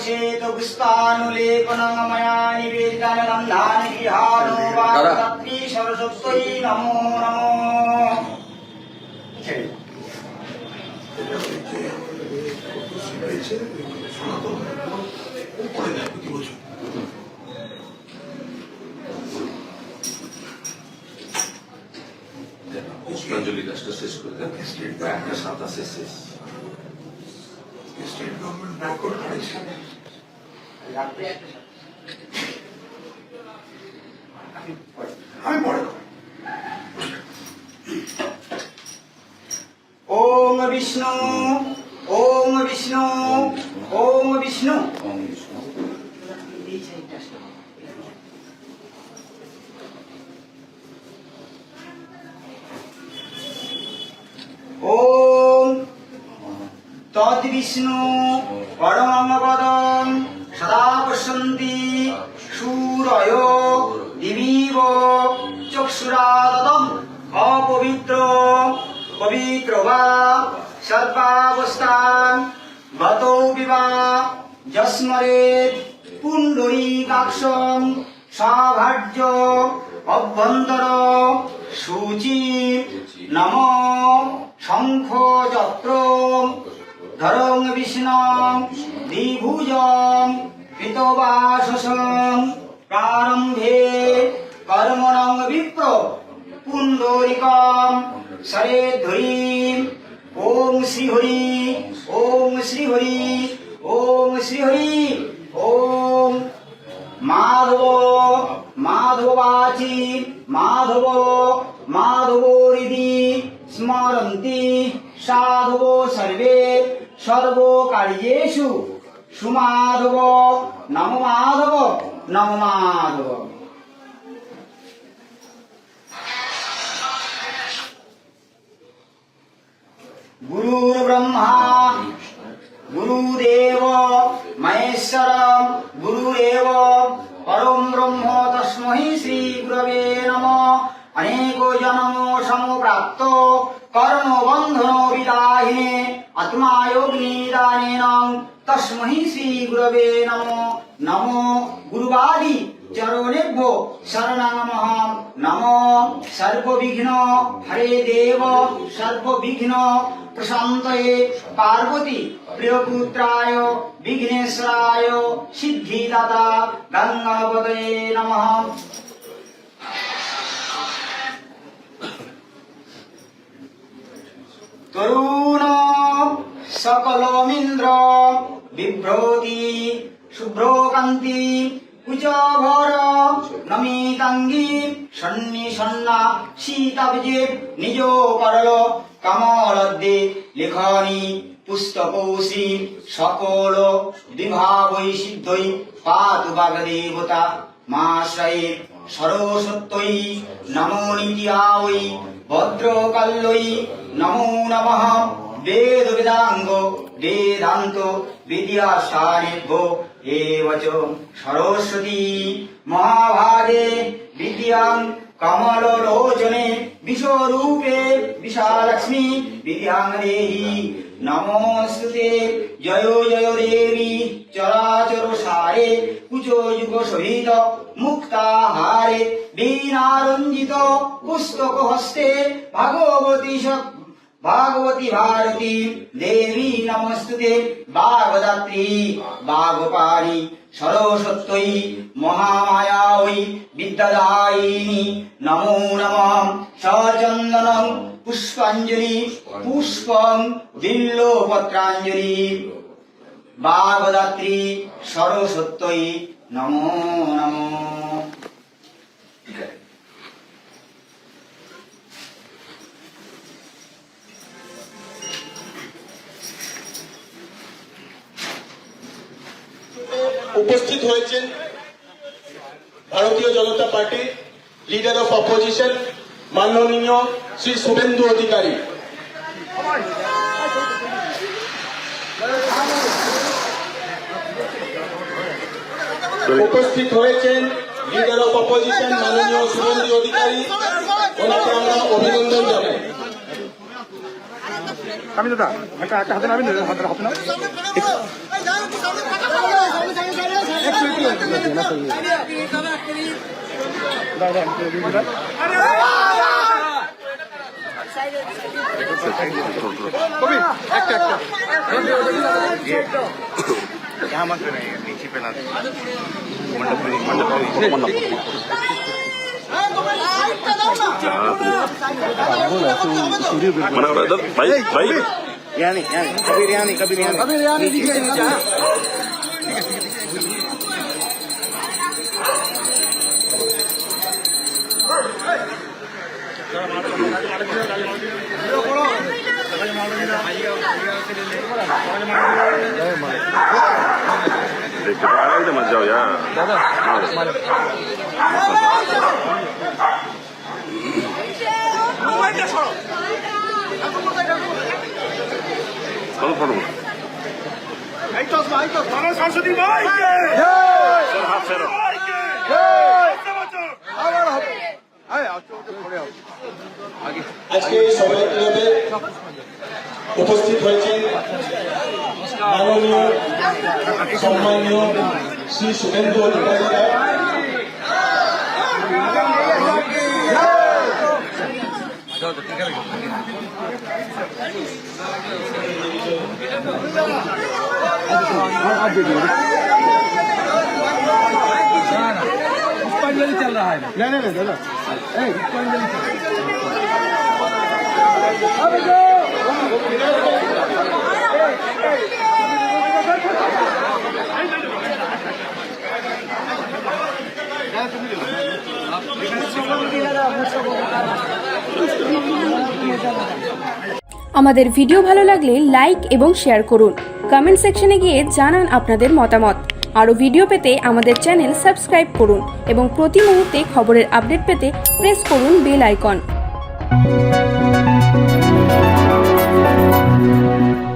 श्वेत पुष्पानुलेपनं मया निवेदितमन्धानि विहारो वागदात्री सरस्वत्यै नमो नमो। পুষ্পাঞ্জলি কাজটা শেষ করে দেন, একটা সাঁতা শেষ। স্টেট গভর্নমেন্ট বয়কট করেছে। আমি পরে ওম বিষ্ণু ওম বিষ্ণু ওম বিষ্ণু। ওম তদ্বিষ্ণু পরমং পদং সদা পশ্যন্তি সূরয় দিবিব চক্ষুরাদতম অপবিত্র পবিত্র বা সর্বাবস্থান গতৌ বিবা যস্মরেৎ পুণ্ডরীকাক্ষং সাভার্য অভ্যন্তর সূচি নম শঙ্খ চক্র ধরং বিষ্ণং দ্বিভুজং কৃতবাসসং প্রারম্ভে কর্মণং বিপ্র পুণ্ডরিকং সরেদ্ধরিং ওম শ্রী হরি ওম শ্রী হরি ওম শ্রী হরি ওম মাধব মাধবাচি মাধব মাধবরিদি স্মরন্তি সাধব সর্বে সর্বকার্যেষু সুমাধব নমো মাধব নমো মাধব। গুরুর ব্রহ্মা গুরুদেব মহেশ্বর গুরুরেব পরম ব্রহ্ম তস্मै শ্রী গুরবে নমঃ। অনেক জন্ম সমপ্রাপ্ত কর্মবন্ধন বিদাহিনে আত্মায়োগনিদানেন তস্मै শ্রী গুরবে নমঃ। নমো গুরুবাদি চরণেভ্যো শরণাগমঃ। নমো সর্ববিঘ্ন হরে দেব সর্ববিঘ্ন প্রশান্তয়ে পার্বতী প্রিয়পুত্রায় বিঘ্নেশ্বরায় সিদ্ধিদাতা গঙ্গাপতয়ে নমঃ। তরুণ সকলমিন্দ্র বিভ্রতি শুভ্রকান্তি কুচভর নমিতাঙ্গী সন্নিসন্না সীতাবিজে নিজ করল কমলদ্দে লেখনী পুস্তকৌশী সকল বিভাবৈ সিদ্ধৈ পাতু বাগদেবতা মাশ্রয়ে সরস্বত্যৈ নমো নিত্যায় ভদ্রকাল্যৈ নমো নমঃ। বেদ বেদাঙ্গ বেদান্ত বিদ্যাসারেভ্যো এবচ সরস্বতী মহাভাগে বিদ্যাং কমললোচনে বিশ্বরূপে বিশালক্ষ্মী বিদ্যাং দেহি নমস্তুতে। জয় জয় দেবী চরাচর সারে কুচযুগ সহিত মুক্তাহারে বীণারঞ্জিত পুস্তক হস্তে ভাগবতী ভারতী দেবী নমস্তুতে। বাগদাত্রী বাগপাণি সরস্বত্যৈ মহামায়াঐ বিদ্যাদায়িনী নমো নমঃ। সচন্দনং পুষ্পাঞ্জলি পুষ্পং বিল্বপত্রাঞ্জলি বাগদাত্রী সরস্বত্যৈ নমো নমঃ। উপস্থিত হয়েছেন ভারতীয় জনতা পার্টি লিডার অফ অপোজিশন মাননীয় শ্রী শুভেন্দু অধিকারী। উপস্থিত হয়েছেন লিডার অফ অপোজিশন মাননীয় শুভেন্দু অধিকারী, ওনাকে আমরা অভিনন্দন জানাই। আমি দাদা একটা হাতে নামিন, হাতে না देखते आराम मत जाओ यार সরস্বতী ভাইকে हाथ फेरो আজকে এই সভায় ক্লাবে উপস্থিত হয়েছেন মাননীয় সম্মানীয় শ্রী শুভেন্দু অধিকারী चल रहा है नहीं दादा আমাদের ভিডিও ভালো লাগলে লাইক এবং শেয়ার করুন। কমেন্ট সেকশনে গিয়ে জানান আপনাদের মতামত। আরও ভিডিও পেতে আমাদের চ্যানেল সাবস্ক্রাইব করুন এবং প্রতি মুহূর্তে খবরের আপডেট পেতে প্রেস করুন বেল আইকন।